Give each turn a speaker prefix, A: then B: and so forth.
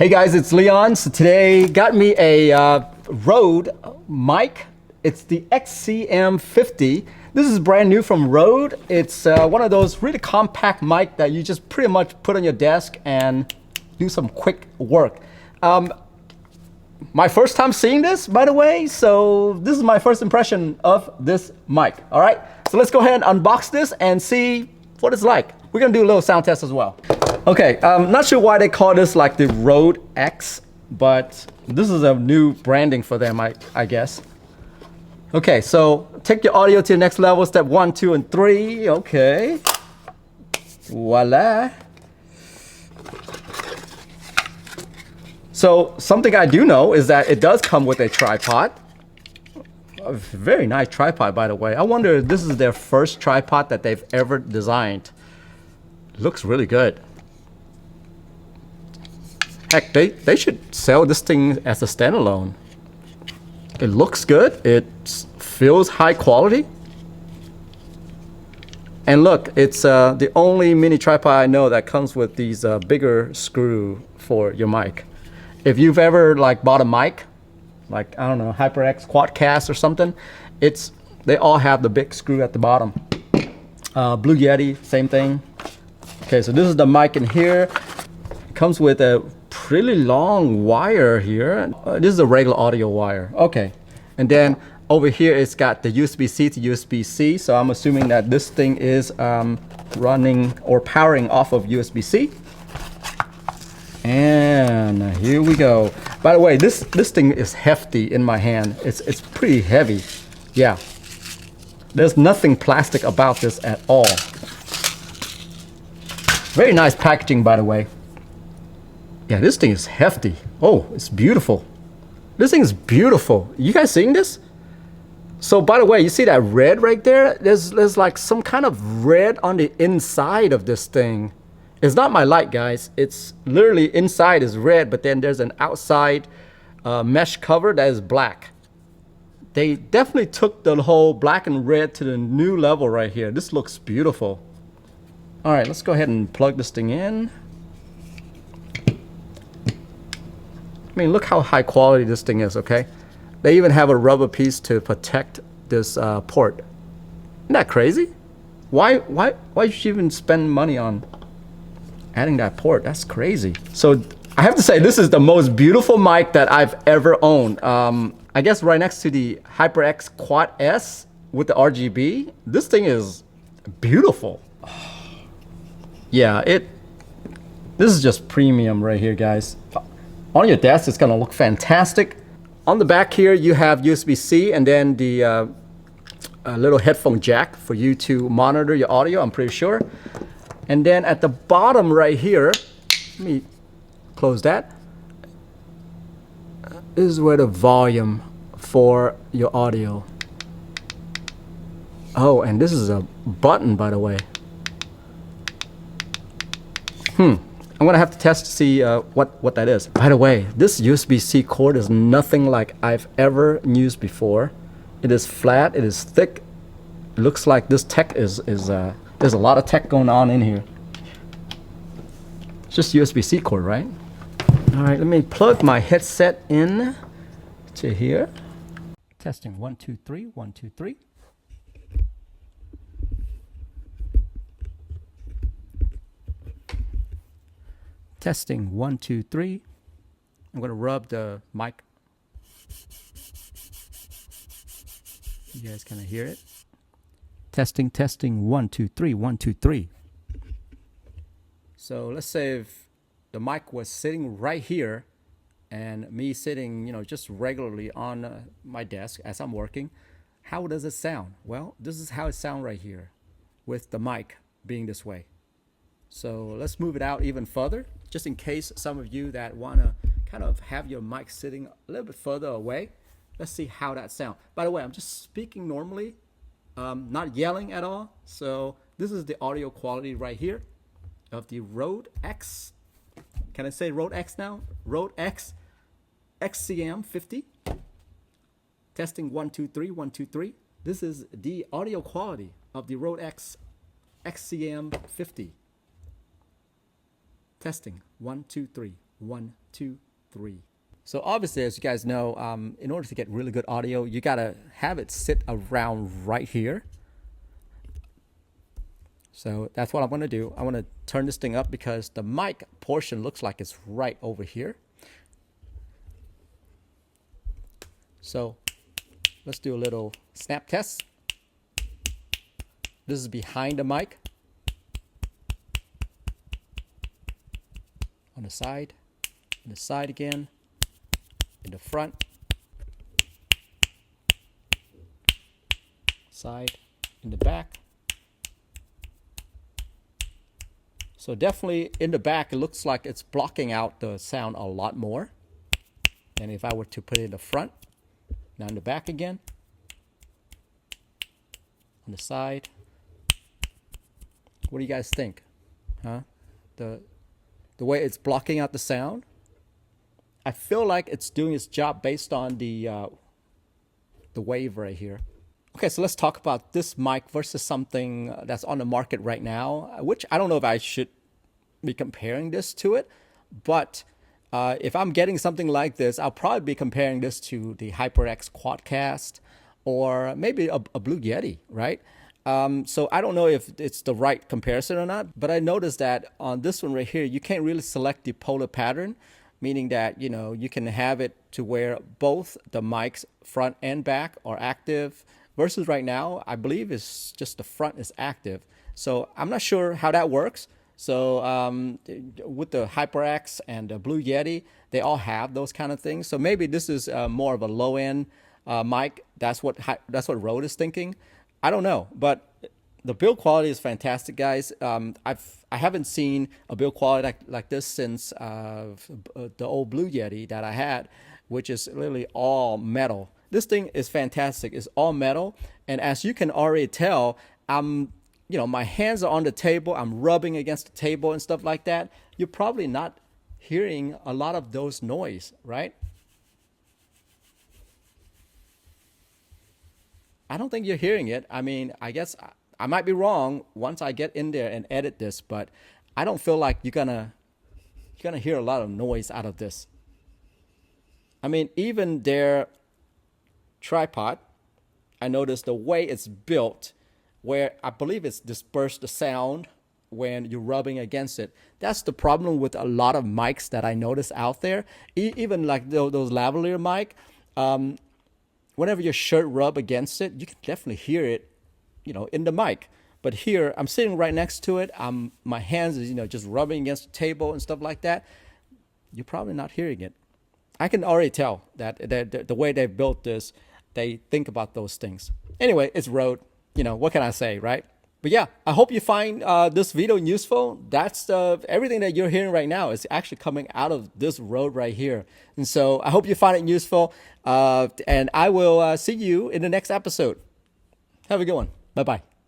A: Hey guys, it's Leon. So today got me a RØDE mic. It's the XCM-50. This is brand new from RØDE. It's one of those really compact mic that you just pretty much put on your desk and do some quick work. My first time seeing this, by the way, so this is my first impression of this mic. All right, so let's go ahead and unbox this and see what it's like. We're gonna do a little sound test as well. Okay, not sure why they call this like the RØDE X, but this is a new branding for them, I guess. Okay, so take your audio to the next level, step 1, 2, and 3. Okay, voila. So something I do know is that it does come with a tripod. A very nice tripod, by the way. I wonder if this is their first tripod that they've ever designed. Looks really good. Heck, they should sell this thing as a standalone. It looks good. It feels high quality. And look, it's the only mini tripod I know that comes with these bigger screw for your mic. If you've ever like bought a mic, like I don't know, HyperX Quadcast or something, they all have the big screw at the bottom. Blue Yeti, same thing. Okay, so this is the mic in here. It comes with a pretty long wire here. This is a regular audio wire. Okay, and then over here it's got the USB-C to USB-C. So I'm assuming that this thing is running or powering off of USB-C. And here we go. By the way, this thing is hefty in my hand. It's pretty heavy. Yeah, there's nothing plastic about this at all. Very nice packaging, by the way. Yeah, this thing is hefty. Oh, it's beautiful. This thing is beautiful. You guys seeing this? So by the way, you see that red right there? There's like some kind of red on the inside of this thing. It's not my light, guys. It's literally inside is red, but then there's an outside mesh cover that is black. They definitely took the whole black and red to the new level right here. This looks beautiful. All right, let's go ahead and plug this thing in. I mean, look how high quality this thing is, okay? They even have a rubber piece to protect this port. Isn't that crazy? Why should you even spend money on adding that port? That's crazy. So I have to say, this is the most beautiful mic that I've ever owned. I guess right next to the HyperX Quad S with the RGB, this thing is beautiful. Yeah, this is just premium right here, guys. On your desk, it's gonna look fantastic. On the back here, you have USB-C and then the little headphone jack for you to monitor your audio, I'm pretty sure. And then at the bottom right here, let me close that. This is where the volume for your audio. Oh, and this is a button, by the way. I'm gonna have to test to see what that is. By the way, this USB-C cord is nothing like I've ever used before. It is flat, it is thick. It looks like this tech there's a lot of tech going on in here. It's just USB-C cord, right? All right, let me plug my headset in to here. Testing 1, 2, 3, 1, 2, 3. Testing 1, 2, 3. I'm going to rub the mic. You guys kind of hear it. Testing, testing 1, 2, 3, 1, 2, 3. So let's say if the mic was sitting right here and me sitting, you know, just regularly on my desk as I'm working, how does it sound? Well, this is how it sounds right here with the mic being this way. So let's move it out even further, just in case some of you that want to kind of have your mic sitting a little bit further away. Let's see how that sounds. By the way, I'm just speaking normally, not yelling at all. So this is the audio quality right here of the RØDE X. Can I say RØDE X now? RØDE X XCM-50. Testing 1, 2, 3, 1, 2, 3. This is the audio quality of the RØDE X XCM-50. Testing 1, 2, 3, 1, 2, 3. So obviously, as you guys know, in order to get really good audio, you gotta have it sit around right here. So that's what I'm gonna do. I wanna turn this thing up because the mic portion looks like it's right over here. So let's do a little snap test. This is behind the mic. On the side again, in the front, side, in the back. So definitely in the back, it looks like it's blocking out the sound a lot more than if I were to put it in the front. Now in the back again, on the side. What do you guys think? Huh? The way it's blocking out the sound, I feel like it's doing its job based on the wave right here. Okay, so let's talk about this mic versus something that's on the market right now, which I don't know if I should be comparing this to it, but if I'm getting something like this, I'll probably be comparing this to the HyperX Quadcast or maybe a Blue Yeti, right? So I don't know if it's the right comparison or not, but I noticed that on this one right here, you can't really select the polar pattern, meaning that, you know, you can have it to where both the mics front and back are active versus right now, I believe it's just the front is active. So I'm not sure how that works. So with the HyperX and the Blue Yeti, they all have those kind of things. So maybe this is more of a low end mic. That's what RØDE is thinking. I don't know, but the build quality is fantastic, guys. I haven't seen a build quality like this since the old Blue Yeti that I had, which is literally all metal. This thing is fantastic. It's all metal, and as you can already tell, my hands are on the table. I'm rubbing against the table and stuff like that. You're probably not hearing a lot of those noise, right? I don't think you're hearing it. I mean, I guess I might be wrong once I get in there and edit this, but I don't feel like you're gonna hear a lot of noise out of this. I mean, even their tripod, I noticed the way it's built, where I believe it's dispersed the sound when you're rubbing against it. That's the problem with a lot of mics that I notice out there. Even like those lavalier mic. Whenever your shirt rub against it, you can definitely hear it, in the mic. But here, I'm sitting right next to it. My hands is, just rubbing against the table and stuff like that. You're probably not hearing it. I can already tell that the way they built this, they think about those things. Anyway, it's RØDE. What can I say, right? But yeah, I hope you find this video useful. That's everything that you're hearing right now is actually coming out of this RØDE right here. And so I hope you find it useful. And I will see you in the next episode. Have a good one. Bye-bye.